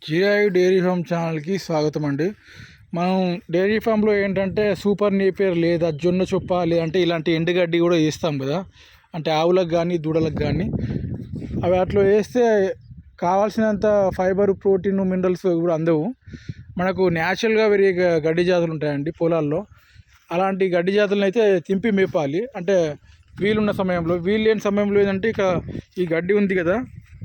జిరాయి dairy farm ఛానల్కి స్వాగతం అండి. మనం డైరీ ఫామ్లో ఏంటంటే సూపర్ నేపియర్ లేదా జొన్న చొప్ప లేదంటే ఇలాంటి ఎండుగడ్డి కూడా వేస్తాం కదా, అంటే ఆవులకు కానీ దూడలకు కానీ. అవి అట్లా వేస్తే కావాల్సినంత ఫైబర్, ప్రోటీన్, మినరల్స్ కూడా అందవు. మనకు న్యాచురల్గా పెరిగే గడ్డి జాతులు ఉంటాయండి పొలాల్లో. అలాంటి గడ్డి జాతులను అయితే తింపి మేపాలి. అంటే వీలున్న సమయంలో, వీలు లేని సమయంలో ఏంటంటే ఇక ఈ గడ్డి ఉంది కదా,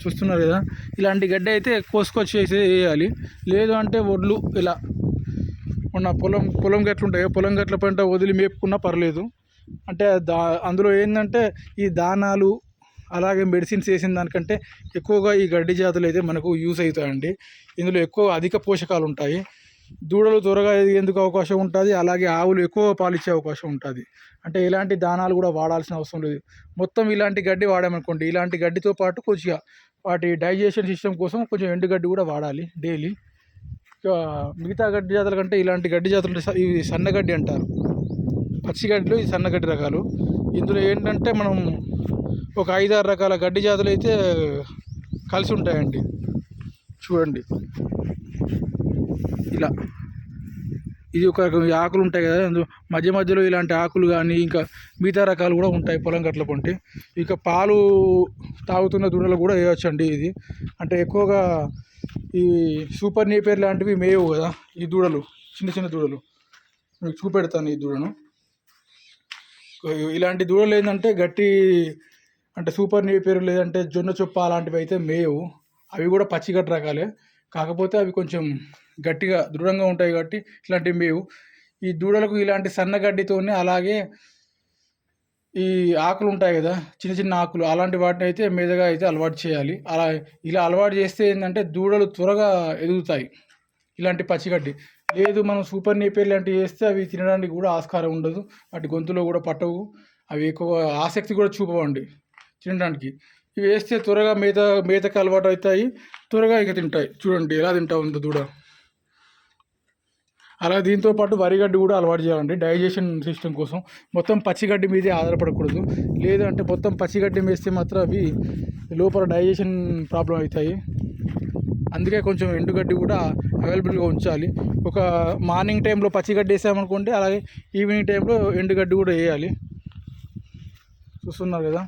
చూస్తున్నారు కదా, ఇలాంటి గడ్డి అయితే కోసుకొచ్చేసి వేయాలి. లేదు అంటే వడ్లు ఇలా ఉన్న పొలం గట్లు ఉంటాయి, పొలం గట్ల పంట వదిలి మేపుకున్నా పర్లేదు. అంటే అందులో ఏంటంటే ఈ దానాలు అలాగే మెడిసిన్స్ వేసిన దానికంటే ఎక్కువగా ఈ గడ్డి జాతులు అయితే మనకు యూస్ అవుతాయండి. ఇందులో ఎక్కువ అధిక పోషకాలు ఉంటాయి. దూడలు త్వరగా ఎదిగేందుకు అవకాశం ఉంటుంది, అలాగే ఆవులు ఎక్కువ పాలిచ్చే అవకాశం ఉంటుంది. అంటే ఇలాంటి దానాలు కూడా వాడాల్సిన అవసరం లేదు. మొత్తం ఇలాంటి గడ్డి వాడామనుకోండి, ఇలాంటి గడ్డితో పాటు కొద్దిగా వాటి డైజెషన్ సిస్టమ్ కోసం కొంచెం ఎండుగడ్డి కూడా వాడాలి డైలీ. మిగతా గడ్డి జాతుల కంటే ఇలాంటి గడ్డి జాతులు ఇవి సన్నగడ్డి అంటారు. పచ్చిగడ్డిలో ఈ సన్నగడ్డి రకాలు. ఇందులో ఏంటంటే మనం ఒక 5-6 రకాల గడ్డి జాతులు అయితే కలిసి ఉంటాయండి. చూడండి ఇలా, ఇది ఒక ఆకులు ఉంటాయి కదా, మధ్య మధ్యలో ఇలాంటి ఆకులు కానీ ఇంకా మిగతా రకాలు కూడా ఉంటాయి పొలం గట్ల పొంటి. ఇక పాలు తాగుతున్న దూడలు కూడా వేయచ్చండి ఇది. అంటే ఎక్కువగా ఈ సూపర్ నేపియర్ లాంటివి మేయవు కదా ఈ దూడలు, చిన్న చిన్న దూడలు. మీకు చూపెడతాను ఈ దూడను. ఇలాంటి దూడలు ఏంటంటే గట్టి, అంటే సూపర్ నేపియర్ లేదంటే జొన్న చొప్ప అలాంటివి అయితే మేయవు. అవి కూడా పచ్చిగడ్డి రకాలే, కాకపోతే అవి కొంచెం గట్టిగా దృఢంగా ఉంటాయి కాబట్టి ఇలాంటివి మేవు. ఈ దూడలకు ఇలాంటి సన్నగడ్డితోనే, అలాగే ఈ ఆకులు ఉంటాయి కదా, చిన్న చిన్న ఆకులు, అలాంటి వాటిని అయితే మీదగా అయితే అలవాటు చేయాలి. ఇలా అలవాటు చేస్తే ఏంటంటే దూడలు త్వరగా ఎదుగుతాయి. ఇలాంటి పచ్చిగడ్డి లేదు, మనం సూపర్ నేపియర్ లాంటివి వేస్తే అవి తినడానికి కూడా ఆస్కారం ఉండదు, వాటి గొంతులో కూడా పట్టవు, అవి ఎక్కువ ఆసక్తి కూడా చూపవండి తినడానికి. ఇవి వేస్తే త్వరగా మేతకు అలవాటు అవుతాయి, త్వరగా ఇక తింటాయి. చూడండి ఎలా తింటా ఉంది దూడ. అలా దీంతో పాటు వరిగడ్డి కూడా అలవాటు చేయాలండి డైజెషన్ సిస్టమ్ కోసం. మొత్తం పచ్చిగడ్డి మీదే ఆధారపడకూడదు. లేదంటే మొత్తం పచ్చిగడ్డి వేస్తే మాత్రం అవి లోపల డైజెషన్ ప్రాబ్లం అవుతాయి. అందుకే కొంచెం ఎండుగడ్డి కూడా అవైలబుల్గా ఉంచాలి. ఒక మార్నింగ్ టైంలో పచ్చిగడ్డి వేసామనుకోండి, అలాగే ఈవినింగ్ టైంలో ఎండుగడ్డి కూడా వేయాలి. చూస్తున్నారు కదా,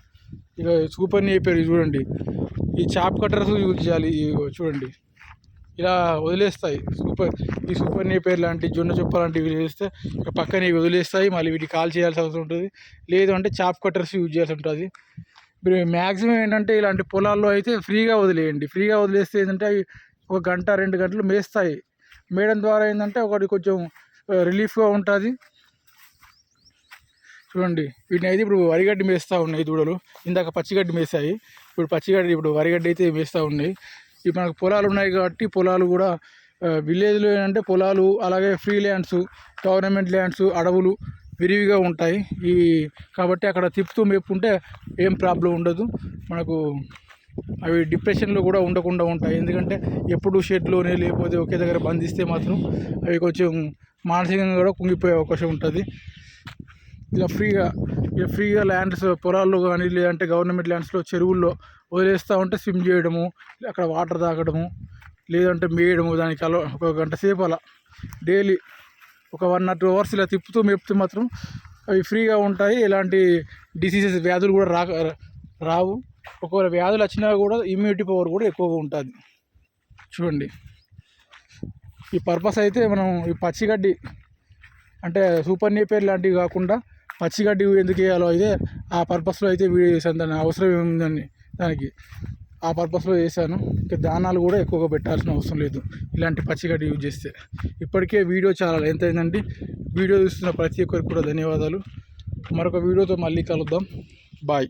ఇక సూపర్ నేపియర్ చూడండి, ఈ చాప్ కట్టర్స్ యూజ్ చేయాలి. చూడండి ఇలా వదిలేస్తాయి. ఈ సూపర్ నేపియర్ లాంటి జొన్న చొప్ప లాంటివి వదిలేస్తే ఇక పక్కన ఇవి వదిలేస్తాయి, మళ్ళీ వీటికి కాల్ చేయాల్సి అవసరం ఉంటుంది. లేదు అంటే చాప్ కట్టర్స్ యూజ్ చేయాల్సి ఉంటుంది. మీరు మ్యాక్సిమం ఏంటంటే ఇలాంటి పొలాల్లో అయితే ఫ్రీగా వదిలేయండి. ఫ్రీగా వదిలేస్తే ఏంటంటే అవి 1 గంట 2 గంటలు మేస్తాయి. మేయడం ద్వారా ఏంటంటే ఒకటి కొంచెం రిలీఫ్గా ఉంటుంది. చూడండి వీటిని అయితే ఇప్పుడు వరిగడ్డి మేస్తూ ఉన్నాయి దూడలు. ఇందాక పచ్చిగడ్డి మేసాయి, ఇప్పుడు వరిగడ్డి అయితే మేస్తూ ఉన్నాయి. ఇప్పుడు మనకు పొలాలు ఉన్నాయి కాబట్టి, పొలాలు కూడా విలేజ్లో ఏంటంటే పొలాలు, అలాగే ఫ్రీ ల్యాండ్స్, గవర్నమెంట్ ల్యాండ్స్, అడవులు విరివిగా ఉంటాయి. కాబట్టి అక్కడ తిప్పుతూ మేపుకుంటే ఏం ప్రాబ్లం ఉండదు మనకు. అవి డిప్రెషన్లో కూడా ఉండకుండా ఉంటాయి. ఎందుకంటే ఎప్పుడు షెడ్లోనే లేకపోతే ఒకే దగ్గర బంధిస్తే మాత్రం అవి కొంచెం మానసికంగా కూడా కుంగిపోయే అవకాశం ఉంటుంది. ఇలా ఫ్రీగా ల్యాండ్స్ పొలాల్లో కానీ లేదంటే గవర్నమెంట్ ల్యాండ్స్లో, చెరువుల్లో వదిలేస్తూ ఉంటే స్విమ్ చేయడము, అక్కడ వాటర్ తాగడము, లేదంటే మేయడము, దానికి 1 గంట సేపు అలా డైలీ ఒక 1 or 2 hours ఇలా తిప్పుతూ మేపితే మాత్రం అవి ఫ్రీగా ఉంటాయి. ఎలాంటి డిసీజెస్, వ్యాధులు కూడా రావు. ఒకవేళ వ్యాధులు వచ్చినా కూడా ఇమ్యూనిటీ పవర్ కూడా ఎక్కువగా ఉంటుంది. చూడండి ఈ పర్పస్ అయితే మనం ఈ పచ్చిగడ్డి, అంటే సూపర్ నేపియర్ లాంటివి కాకుండా పచ్చిగడ్డి ఎందుకు వేయాలో అయితే ఆ పర్పస్లో అయితే వీడియో చేశాను. దాని అవసరం ఏముందని దానికి ఆ పర్పస్లో చేశాను. ఇంకా దానాలు కూడా ఎక్కువగా పెట్టాల్సిన అవసరం లేదు ఇలాంటి పచ్చిగడ్డి యూజ్ చేస్తే. ఇప్పటికే వీడియో చాలా లెంత్ అయిందండి. వీడియో చూస్తున్న ప్రతి ఒక్కరికి కూడా ధన్యవాదాలు. మరొక వీడియోతో మళ్ళీ కలుద్దాం. బాయ్.